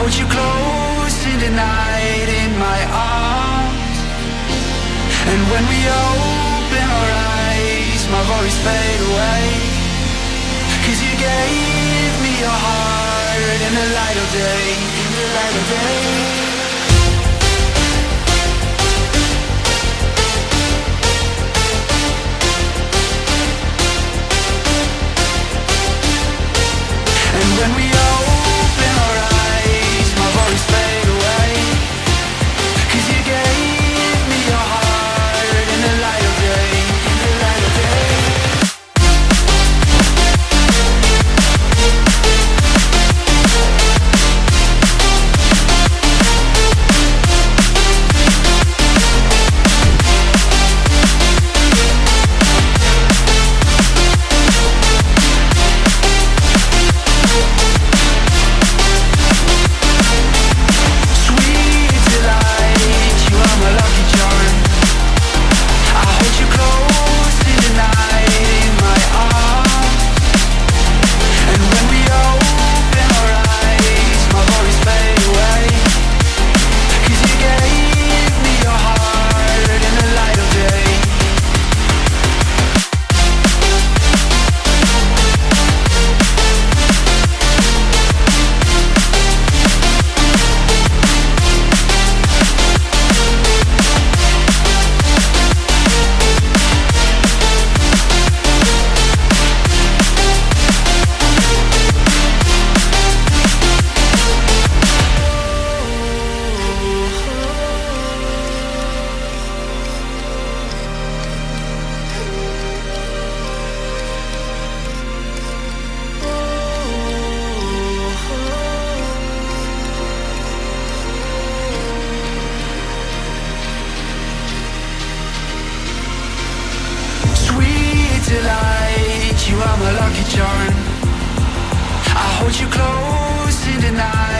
hold you close in the night in my arms. And when we open our eyes, my worries fade away. 'Cause you gave me your heart in the light of day, in the light of day. When we open our eyes, my worries fade away. 'Cause you gave me your heart in the light of day, in the light of day. Delight, you are my lucky charm. I hold you close in the night.